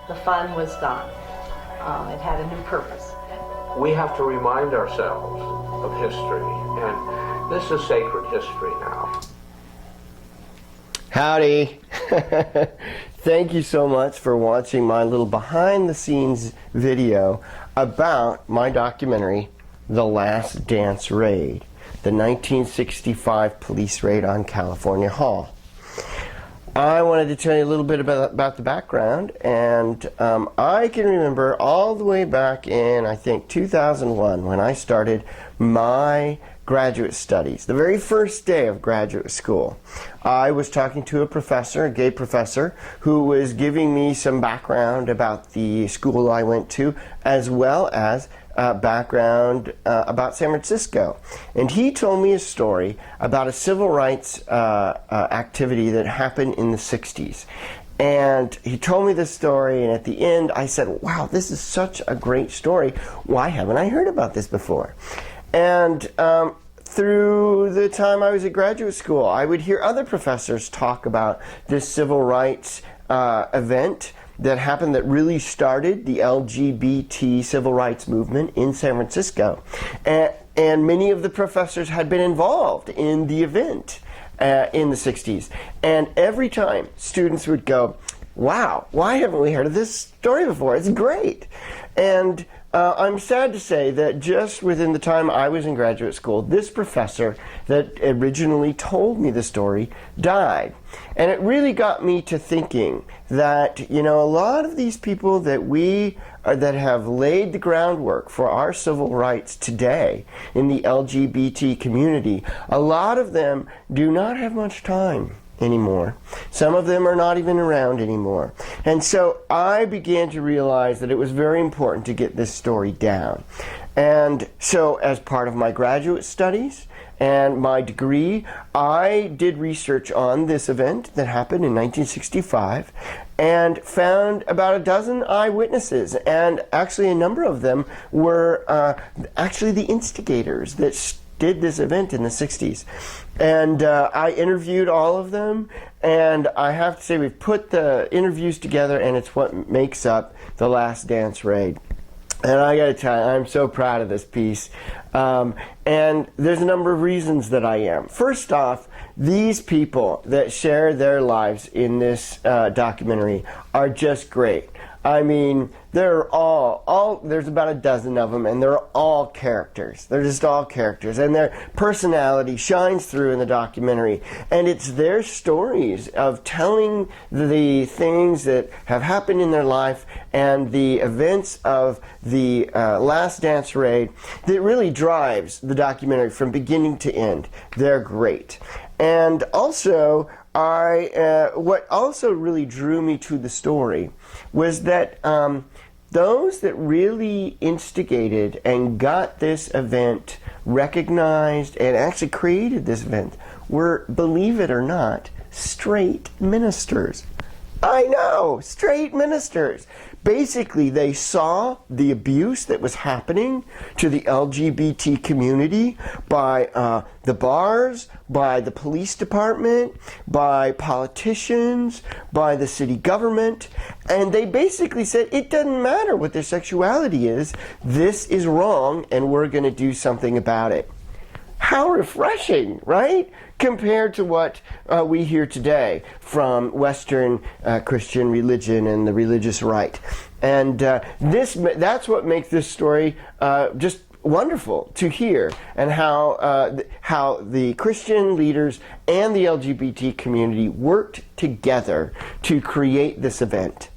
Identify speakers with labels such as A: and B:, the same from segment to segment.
A: the fun was gone. It had a new purpose.
B: We have to remind ourselves of history, and this is sacred history now.
C: Howdy! Thank you so much for watching my little behind-the-scenes video about my documentary, The Last Dance Raid, the 1965 police raid on California Hall. I wanted to tell you a little bit about the background, and I can remember all the way back in, I think, 2001 when I started my graduate studies, the very first day of graduate school. I was talking to a professor, a gay professor, who was giving me some background about the school I went to, as well as background about San Francisco. And he told me a story about a civil rights activity that happened in the 60s. And he told me this story, and at the end I said, wow, this is such a great story. Why haven't I heard about this before? And through the time I was at graduate school, I would hear other professors talk about this civil rights event that happened that really started the LGBT civil rights movement in San Francisco. And many of the professors had been involved in the event in the 60s. And every time students would go, wow, why haven't we heard of this story before? It's great. And I'm sad to say that just within the time I was in graduate school, this professor that originally told me the story died. And it really got me to thinking that, you know, a lot of these people that that have laid the groundwork for our civil rights today in the LGBT community, a lot of them do not have much time anymore. Some of them are not even around anymore. And so I began to realize that it was very important to get this story down. And so as part of my graduate studies and my degree, I did research on this event that happened in 1965 and found about a dozen eyewitnesses, and actually a number of them were actually the instigators that did this event in the 60s. And I interviewed all of them, and I have to say we've put the interviews together, and it's what makes up The Last Dance Raid. And I gotta tell you, I'm so proud of this piece. And there's a number of reasons that I am. First off, these people that share their lives in this documentary are just great. I mean, they're all there's about a dozen of them, and they're all characters. They're just all characters, and their personality shines through in the documentary. And it's their stories of telling the things that have happened in their life and the events of the Last Dance Raid that really drives the documentary from beginning to end. They're great. And also, what also really drew me to the story was that those that really instigated and got this event recognized and actually created this event were, believe it or not, straight ministers. I know, straight ministers. Basically, they saw the abuse that was happening to the LGBT community by the bars, by the police department, by politicians, by the city government, and they basically said, it doesn't matter what their sexuality is, this is wrong, and we're going to do something about it. How refreshing, right? Compared to what we hear today from Western Christian religion and the religious right. And that's what makes this story just wonderful to hear, and how the Christian leaders and the LGBT community worked together to create this event.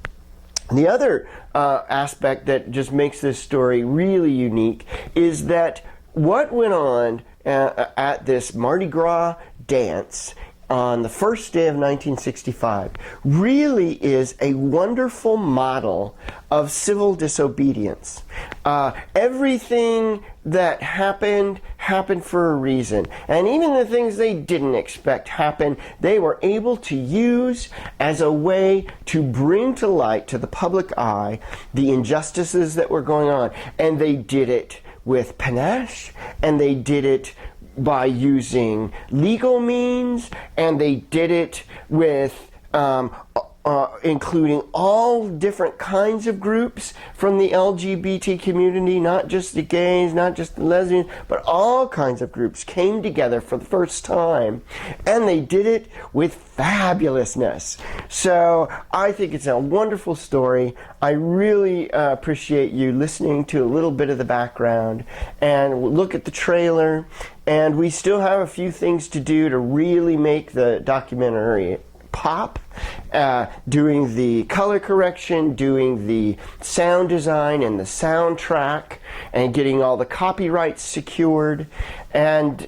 C: The other aspect that just makes this story really unique is that what went on at this Mardi Gras dance on the first day of 1965 really is a wonderful model of civil disobedience. Everything that happened for a reason, and even the things they didn't expect happened, they were able to use as a way to bring to light to the public eye the injustices that were going on. And they did it with panache, and they did it by using legal means, and they did it with including all different kinds of groups from the LGBT community, not just the gays, not just the lesbians, but all kinds of groups came together for the first time, and they did it with fabulousness. So I think it's a wonderful story. I really appreciate you listening to a little bit of the background, and look at the trailer, and we still have a few things to do to really make the documentary pop, doing the color correction, doing the sound design and the soundtrack, and getting all the copyrights secured. And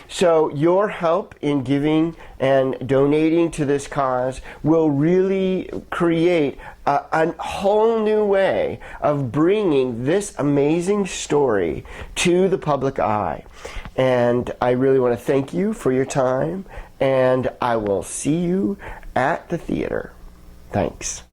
C: so your help in giving and donating to this cause will really create a whole new way of bringing this amazing story to the public eye. And I really want to thank you for your time, and I will see you at the theater. Thanks.